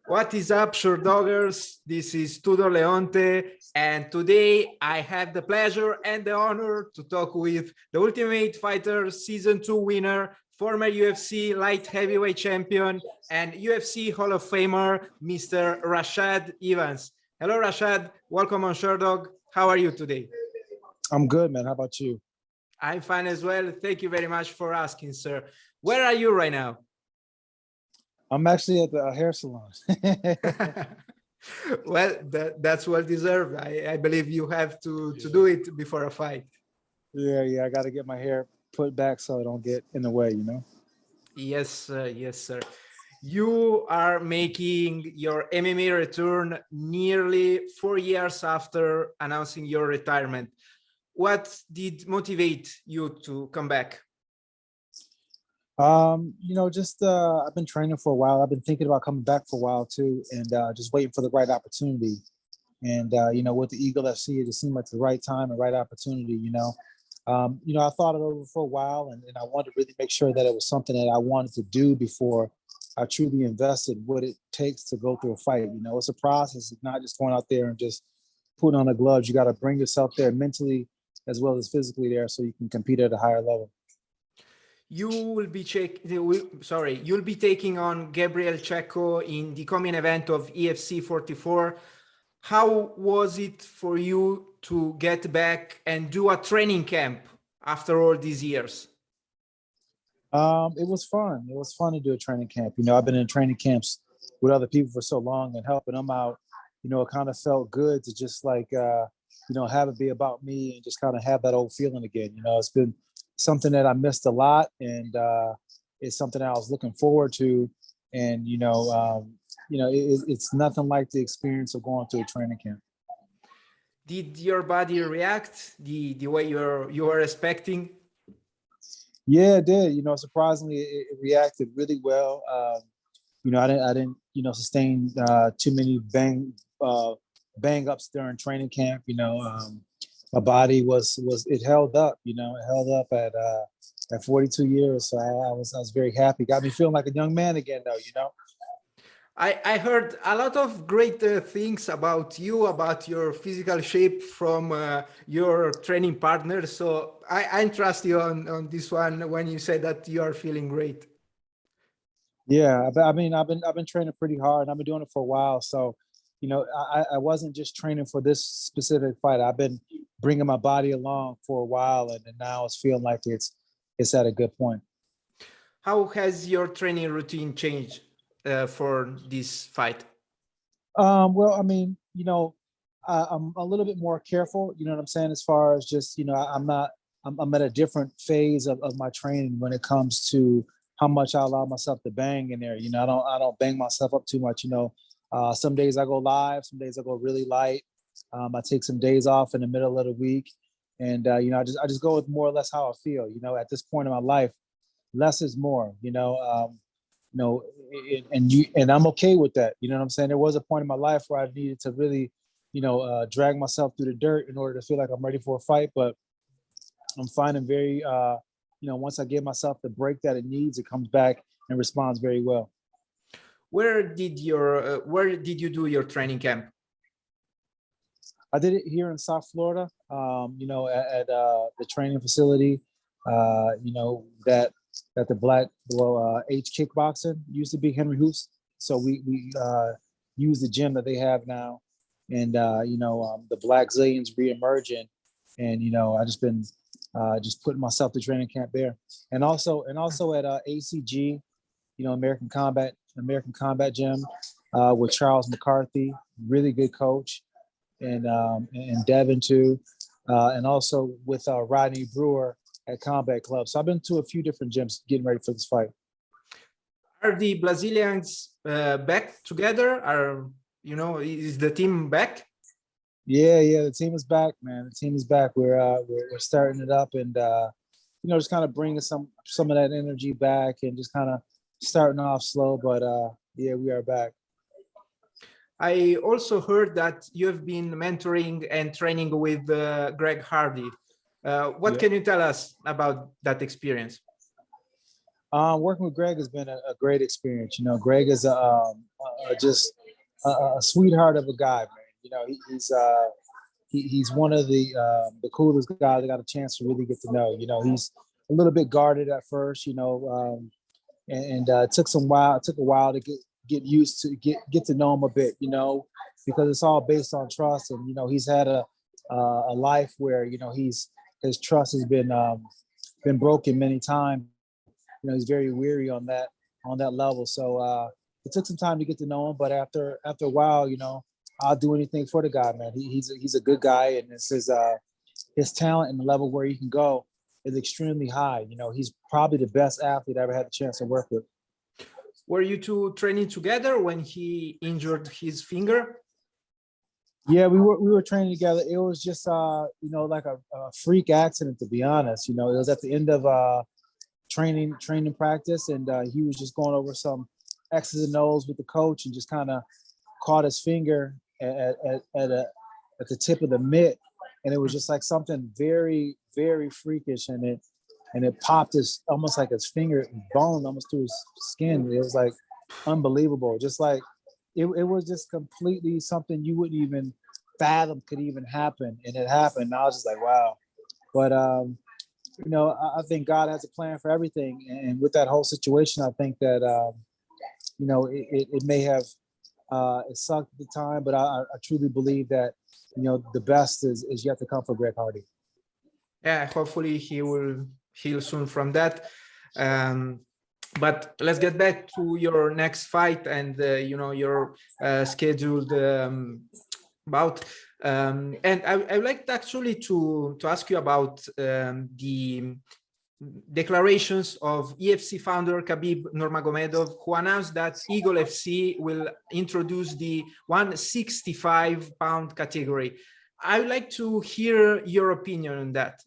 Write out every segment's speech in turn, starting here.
What is up, Sherdoggers? This is Tudor Leonte, and today I have the pleasure and the honor to talk with the Ultimate Fighter Season 2 winner, former UFC light heavyweight champion, and UFC Hall of Famer, Mr. Rashad Evans. Hello, Rashad. Welcome on Sherdog. How are you today? I'm good, man. How about you? I'm fine as well. Thank you very much for asking, sir. Where are you right now? I'm actually at the hair salon. Well, that's well deserved. I believe you have to do it before a fight. Yeah. I got to get my hair put back so it don't get in the way, you know? Yes, sir. You are making your MMA return nearly 4 years after announcing your retirement. What did motivate you to come back? I've been training for a while. I've been thinking about coming back for a while too, and just waiting for the right opportunity. And with the Eagle FC, it just seemed like the right time and right opportunity. I thought it over for a while, and I wanted to really make sure that it was something that I wanted to do before I truly invested what it takes to go through a fight. It's a process. It's not just going out there and just putting on the gloves. You got to bring yourself there mentally as well as physically there, so you can compete at a higher level. You'll be taking on Gabriel Checco in the coming event of EFC 44. How was it for you to get back and do a training camp after all these years? It was fun. It was fun to do a training camp. I've been in training camps with other people for so long and helping them out. It kind of felt good to just have it be about me and just kind of have that old feeling again. It's been something that I missed a lot, and it's something that I was looking forward to. And it's nothing like the experience of going to a training camp. Did your body react the way you were expecting? Yeah, it did. Surprisingly, it reacted really well. I didn't sustain too many bang ups during training camp. My body was it held up. It held up at 42 years. So I was very happy. Got me feeling like a young man again, though. I heard a lot of great things about you, about your physical shape from your training partner. So I trust you on this one when you say that you are feeling great. Yeah, I've been training pretty hard, and I've been doing it for a while. So, I wasn't just training for this specific fight. I've been bringing my body along for a while, and now it's feeling like it's at a good point. How has your training routine changed for this fight? Well, I'm a little bit more careful. You know what I'm saying? As far as just, I'm at a different phase of my training when it comes to how much I allow myself to bang in there. I don't bang myself up too much. Some days I go live, some days I go really light. I take some days off in the middle of the week, and I just go with more or less how I feel. At this point in my life, less is more. And I'm okay with that. You know what I'm saying? There was a point in my life where I needed to really, drag myself through the dirt in order to feel like I'm ready for a fight. But I'm finding very, once I give myself the break that it needs, it comes back and responds very well. Where did you do your training camp? I did it here in South Florida, at the training facility, that the H Kickboxing used to be Henry Hoops. So we use the gym that they have now, and the Blackzilians re-emerging, and I just been just putting myself to training camp there, and also at ACG, American Combat Gym, with Charles McCarthy, really good coach, and Devin too, and also with Rodney Brewer at Combat Club. So I've been to a few different gyms getting ready for this fight. Are the Blackzilians back together? Is the team back? Yeah, the team is back, man. The team is back. We're starting it up, and just kind of bringing some of that energy back, and just kind of starting off slow. But yeah, we are back. I also heard that you have been mentoring and training with Greg Hardy. What can you tell us about that experience? Working with Greg has been a great experience. You know, Greg is just a sweetheart of a guy, man. You know, he's one of the coolest guys I got a chance to really get to know. You know, he's a little bit guarded at first, you know, and took a while to get used to get to know him a bit, you know, because it's all based on trust. And you know, he's had a life where you know his trust has been broken many times. You know, he's very weary on that level. So it took some time to get to know him, but after a while, you know, I'll do anything for the guy, man. He's a good guy, and it's his talent and the level where he can go is extremely high. You know, he's probably the best athlete I ever had the chance to work with. Were you two training together when he injured his finger? Yeah, we were training together. It was just you know, like a freak accident, to be honest. You know, it was at the end of training practice, and he was just going over some X's and O's with the coach, and just kind of caught his finger at the tip of the mitt, and it was just like something very, very freakish, and it popped almost like his finger bone almost through his skin. It was like unbelievable. Just like it was just completely something you wouldn't even fathom could even happen, and it happened. And I was just like, wow. But you know, I think God has a plan for everything, and with that whole situation, I think that you know, it may have it sucked at the time, but I truly believe that you know the best is yet to come for Greg Hardy. Yeah, hopefully he will heal soon from that. But let's get back to your next fight and you know, your scheduled bout. And I would like actually to ask you about the declarations of EFC founder Khabib Nurmagomedov, who announced that Eagle FC will introduce the 165-pound category. I would like to hear your opinion on that.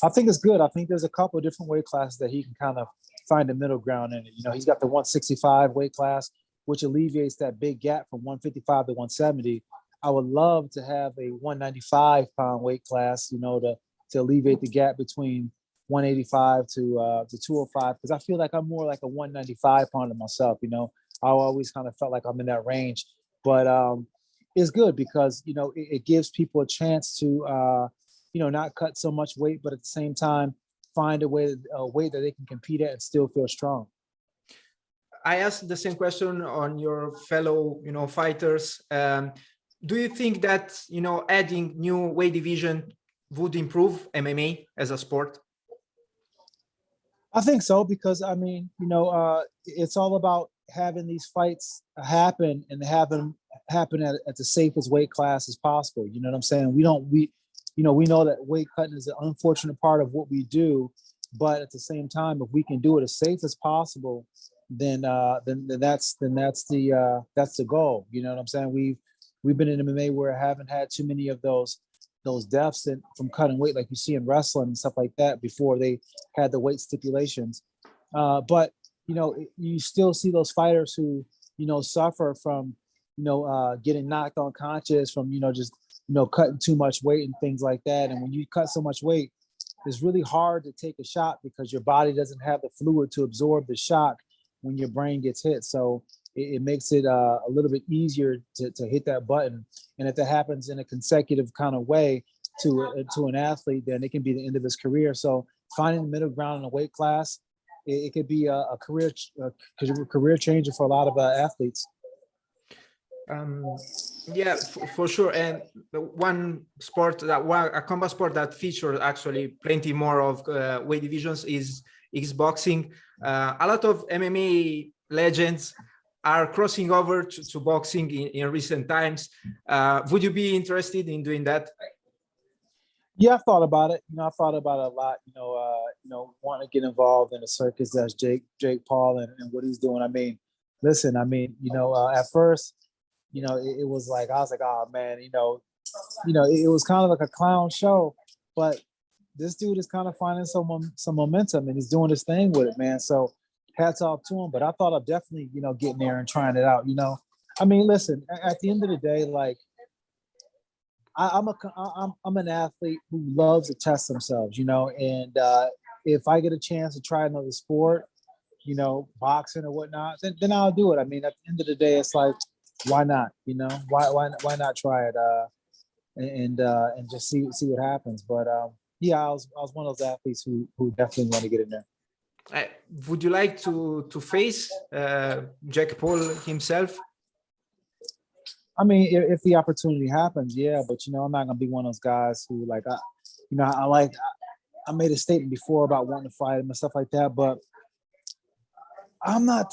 I think it's good. I think there's a couple of different weight classes that he can kind of find a middle ground in it. You know, he's got the 165 weight class, which alleviates that big gap from 155 to 170. I would love to have a 195-pound weight class, you know, to alleviate the gap between 185 to 205, because I feel like I'm more like a 195 pounder myself. You know, I always kind of felt like I'm in that range, but it's good because you know it gives people a chance to you know, not cut so much weight, but at the same time find a weight that they can compete at and still feel strong. I asked the same question on your fellow, you know, fighters. Do you think that, you know, adding new weight division would improve MMA as a sport? I think so, because I mean, you know, it's all about having these fights happen and have them happen at the safest weight class as possible. You know what I'm saying? You know, we know that weight cutting is an unfortunate part of what we do, but at the same time, if we can do it as safe as possible, then that's the goal. You know what I'm saying? We've been in MMA where I haven't had too many of those deaths from cutting weight like you see in wrestling and stuff like that before they had the weight stipulations. But you know, you still see those fighters who, you know, suffer from, you know, getting knocked unconscious from, you know, just, you know, cutting too much weight and things like that. And when you cut so much weight, it's really hard to take a shot because your body doesn't have the fluid to absorb the shock when your brain gets hit. So it makes it a little bit easier to hit that button. And if that happens in a consecutive kind of way to an athlete, then it can be the end of his career. So finding the middle ground in a weight class, it could be a career changer for a lot of athletes. Yeah, for sure. And one sport a combat sport that features actually plenty more of weight divisions is boxing. A lot of MMA legends are crossing over to boxing in recent times. Would you be interested in doing that? Yeah, I've thought about it. You know, I've thought about it a lot. You know, wanting to get involved in a circus that's Jake Paul and what he's doing. I mean, listen. I mean, you know, at first, you know, it was like I was like, oh man, you know, it was kind of like a clown show, but this dude is kind of finding some momentum and he's doing his thing with it, man. So hats off to him. But I thought of definitely, you know, getting there and trying it out. You know, I mean, listen. At the end of the day, like. I'm an athlete who loves to test themselves, you know, and if I get a chance to try another sport, you know, boxing or whatnot, then I'll do it. I mean, at the end of the day, it's like, why not? You know, why not try it? And just see what happens. But yeah, I was one of those athletes who definitely want to get in there. Would you like to face Jack Paul himself? I mean, if the opportunity happens, yeah. But you know, I'm not gonna be one of those guys who like, I made a statement before about wanting to fight him and stuff like that, but I'm not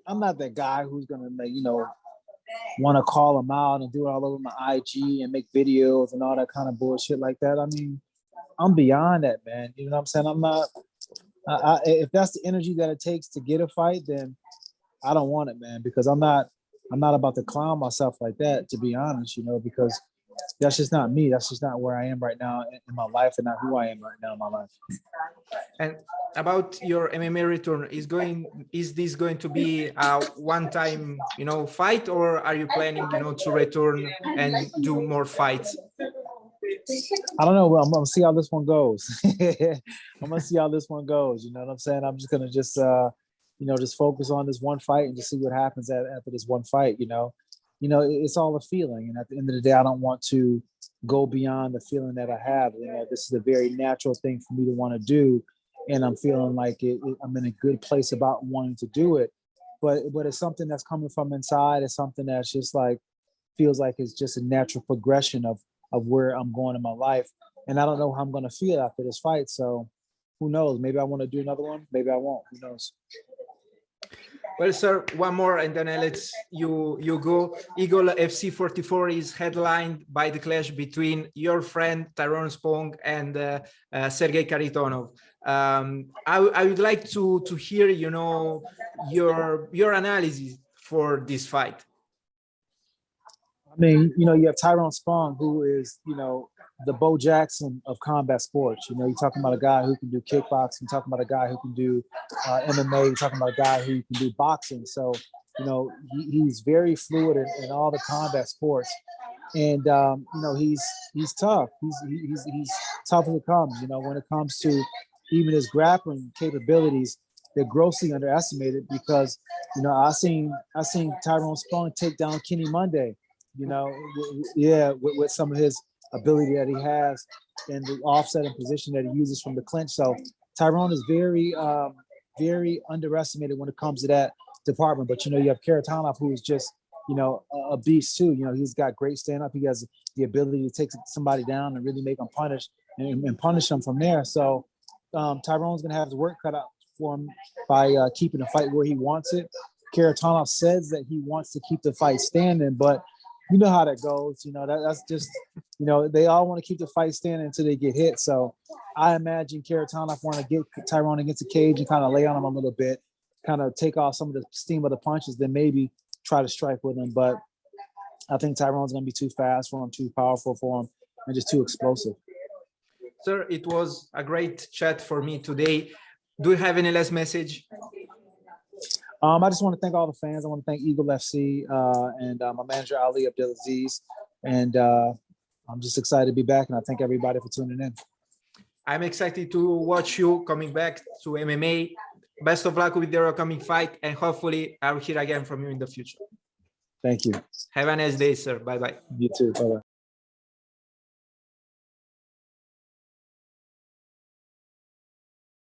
that guy who's gonna, you know, want to call him out and do it all over my IG and make videos and all that kind of bullshit like that. I mean, I'm beyond that, man. You know what I'm saying? I'm not. If that's the energy that it takes to get a fight, then I don't want it, man. Because I'm not about to clown myself like that. To be honest, you know, because that's just not me. That's just not where I am right now in my life, and not who I am right now in my life. And about your MMA return, is this going to be a one-time, you know, fight, or are you planning, you know, to return and do more fights? I don't know. Well, I'm gonna see how this one goes. I'm gonna see how this one goes. You know what I'm saying? I'm just gonna you know, just focus on this one fight and just see what happens after this one fight. You know, it's all a feeling, and at the end of the day, I don't want to go beyond the feeling that I have. You know, this is a very natural thing for me to want to do, and I'm feeling like I'm in a good place about wanting to do it. But it's something that's coming from inside. It's something that's just like feels like it's just a natural progression of where I'm going in my life, and I don't know how I'm going to feel after this fight. So, who knows? Maybe I want to do another one. Maybe I won't. Who knows? Well, sir, one more and then I'll let you go. Eagle FC 44 is headlined by the clash between your friend Tyrone Spong and Sergei Kharitonov. I would like to hear, you know, your analysis for this fight. I mean, you know, you have Tyrone Spong, who is, you know, the Bo Jackson of combat sports. You know, you're talking about a guy who can do kickboxing, you're talking about a guy who can do MMA, you're talking about a guy who can do boxing. So, you know, he's very fluid in all the combat sports. And, you know, he's tough. He's tough as it comes. You know, when it comes to even his grappling capabilities, they're grossly underestimated because, you know, I seen Tyrone Spong take down Kenny Monday. You know, with some of his ability that he has and the offset and position that he uses from the clinch. So Tyrone is very, very underestimated when it comes to that department. But, you know, you have Kharitonov, who is just, you know, a beast too. You know, he's got great stand-up. He has the ability to take somebody down and really make them punish and punish them from there. So Tyrone's going to have his work cut out for him by keeping the fight where he wants it. Kharitonov says that he wants to keep the fight standing, but you know how that goes. You know, that's just, you know, they all want to keep the fight standing until they get hit. So I imagine Kharitonov want to get Tyrone against the cage and kind of lay on him a little bit, kind of take off some of the steam of the punches, then maybe try to strike with him. But I think Tyrone's going to be too fast for him, too powerful for him, and just too explosive. Sir, it was a great chat for me today. Do you have any last message? I just want to thank all the fans. I want to thank Eagle FC and my manager, Ali Abdelaziz. And I'm just excited to be back. And I thank everybody for tuning in. I'm excited to watch you coming back to MMA. Best of luck with your upcoming fight. And hopefully I'll hear again from you in the future. Thank you. Have a nice day, sir. Bye-bye. You too. Bye-bye.